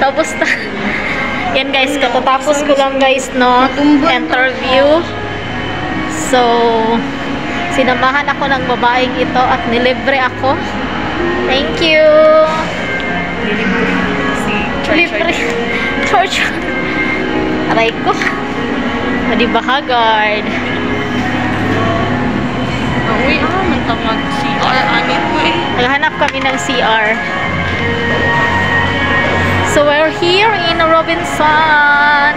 Tapos na. Yan guys, katatapos ko lang guys, no? Interview. So, sinamahan ako ng babaeng ito at nilibre ako. Thank you! Libre. Church. Aray ko. Diba Haggard? Uy, mantangag CR. Ano po eh? Naghanap kami ng CR. So, we're here in Robinson.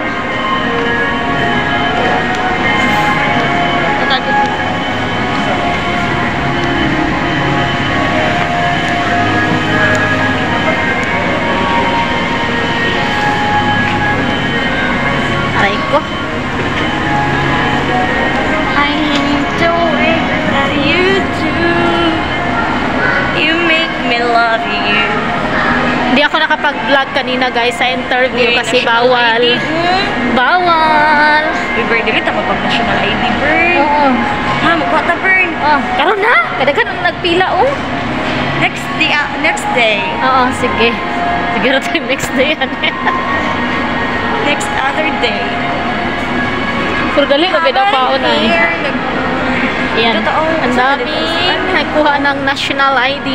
Aray ko. I do it that you do. You make me love you. Hindi ako nakapag-vlog kanina guys sa interview kasi bawal. Bawal. Uy, Bird, dili tama pag national ID, Bird. Oo. Ha, magkuha ta, Bird. Oh, karon na. Kadaghan ang nagpila oh. Next day. Oo, sige. Siguro tayo next day yan. Next other day. Pero dali ko pinapaon na eh. Yan. Ang daming nagkuha ng national ID.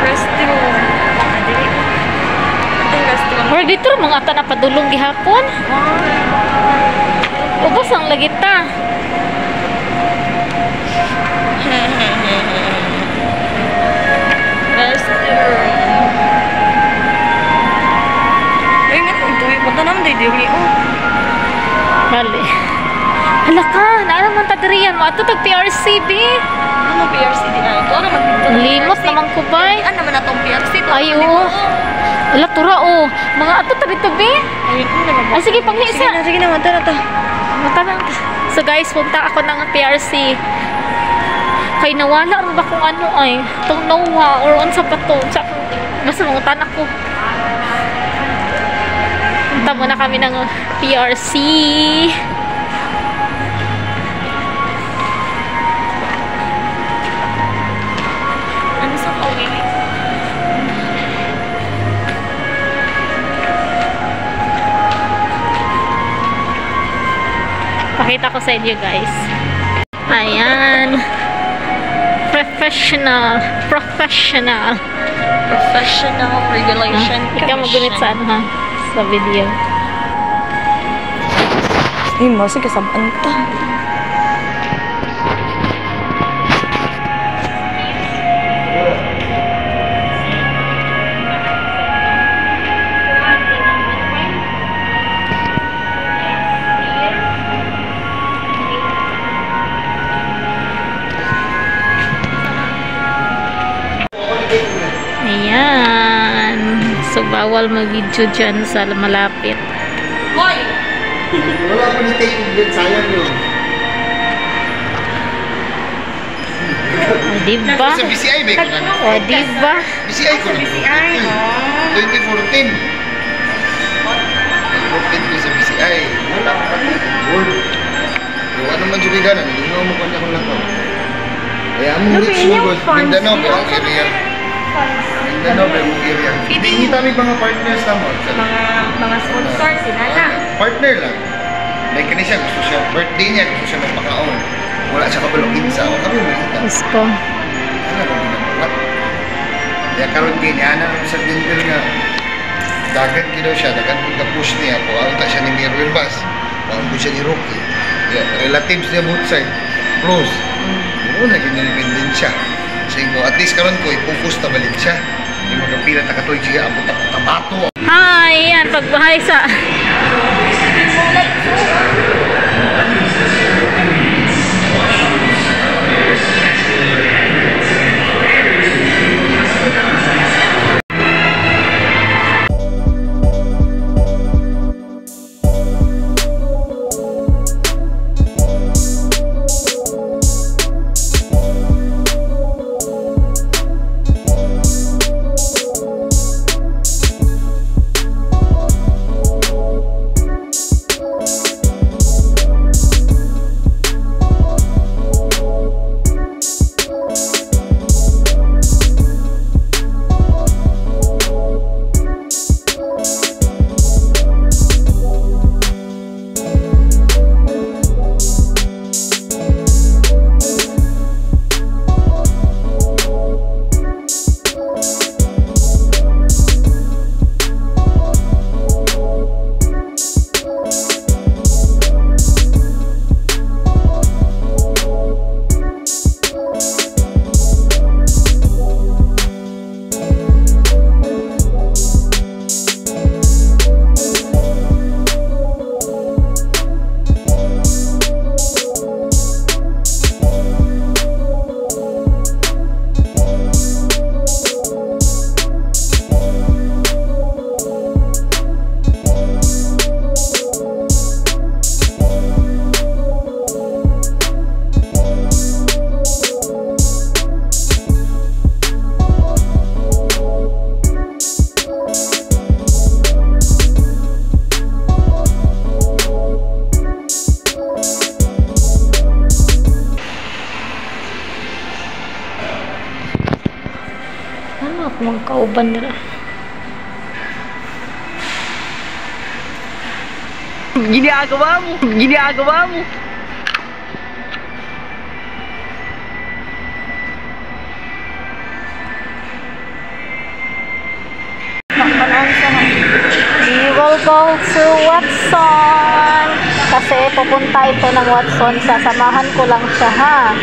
Restaurant. Or dito mga ata na padulong gihapon. Ubos ang lagita. Restaurant. Ay, nga ito. Punta naman dito. Bali. Hala ka, naaraman tadiriyan mo. Ato tag PRCB. Ano PRC din na ito? Ano naman Limot naman ko ba? Ano naman natong PRC? Ay, oo. Wala, tura, oh. Mga ato tabi-tabi. Ay, sige, panglisa. Sige na, mata na to. Mata na. So, guys, punta ako ng PRC. Kay nawala rin ba kung ano ay. Itong Noah or on sa pato. Basta mga tanak ko. Punta muna kami ng PRC. Ano sa kawili? Pakita ko sa inyo guys. Ayan. Professional Regulation Ikaw magunit sa ano ha? Sa video. Ay, masig kasabaan to. Ayan. So, bawal mag-video dyan sa malapit. Hoy! Wala ko ni-take din, sayang yun. O, diba? Sa BCI ba ko na? O, diba? BCI ko na. BCI, no? 2014. 2014 ko sa BCI. Wala ko pa ito. Yung ano man juga ganan, hindi mo kanya ko lang to. Kaya ang mga sumugod, Mindanao ba ang area? Mindanao ba ang area? Hindi kami mga partners tamo. Mga sponsor, sinala. Partner lang. Like kanina gusto siya, birthday niya, gusto siya magpakaon. Wala siya kabalogin sa ako. Kami makita. Gusto. Ano ba ginagawa? Kaya karoon ganyan, ano sa Denver nga, dagan kino siya, dagan kung na-push niya, puwalta siya ni Mirwin Bass, puwalta siya ni Rocky. Yeah, relatives niya both side, close. Yun, nag-independent siya. So, at least karoon ko, i-focus na balik siya. Yung magkapila takatoy siya, abot ako tabato. Hi! Yan, pagbahay sa... mga kauban nila. Ginagawa mo! Ginagawa mo! We will go to Watson. Kasi pupunta ito ng Watson. Sasamahan ko lang siya, ha?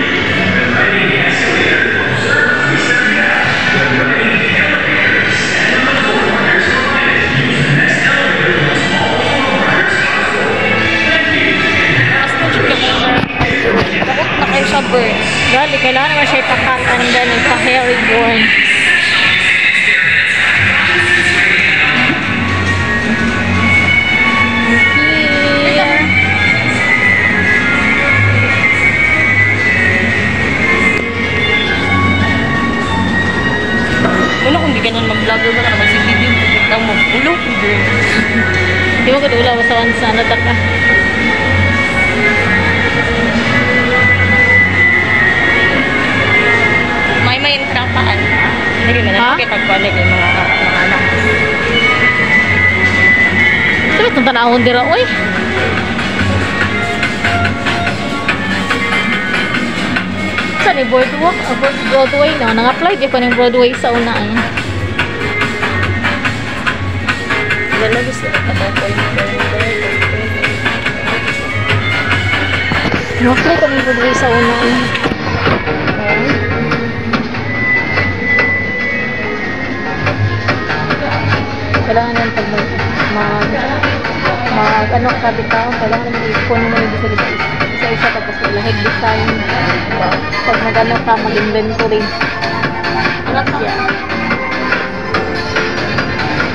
Bakit na kayo sa bird? Gali, kailangan naman siya ipakat and then ipa-hair reborn. Here. Ano kung di ka nun mag-vlogger ba ka na mag-video? Lang mo, ulo, girl. Di mo kadula sa wansa na taka. May intrapaan. Hindi mo Ha? na nakipag-balik yung mga anak. Sabi itong tanahon dira, uy. Saan ni Boardwalk? Broadway, no? Nang-apply di pa ng Broadway sa unaan. Lalabas na katapos. Nang-apply pa ng Broadway sa unaan. Kailangan yan pag ano ka bitaw, kailangan naman i-phone mo yung isa-isa tapos ilahig design. Pag mag-ano ka, mag-inventory. Anak ka? Yeah.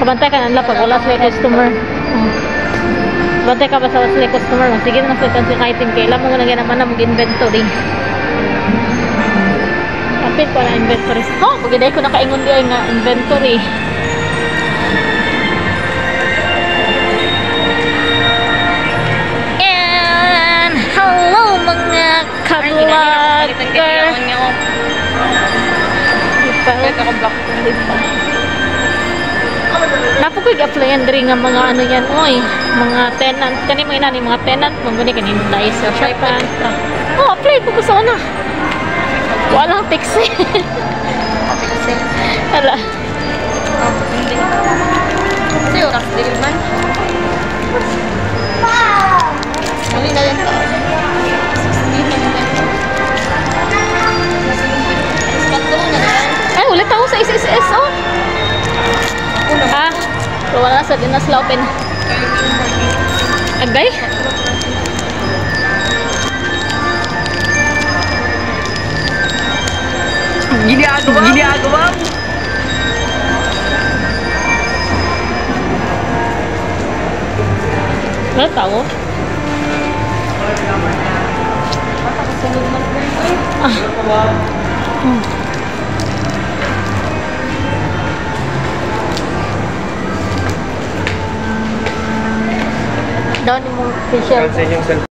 Kabantay ka nila pag wala sila customer. Kabantay ka ba sa wala sila customer? Sige na sa tansi item. Kailan mo na naman na mag-inventory. Kapit ko na inventory. Oh, pag-iday ko nakaingon di ay nga inventory. Hello mga ka-vlogger! Napo ko i-applyan diri nga mga ano yan, oy. Mga tenant. Kani mo inani, mga tenant. Mabuni kanino tayo sa Japan. Oh, apply ko sa una. Walang taxi. Hala. Kasi oras din man. Mali na yan to. Ay, ulit ako sa SSS, oh. Ha? So, wala sa dinas laupen. Agay? Ginagawa mo. Wala tao? Down mo facial.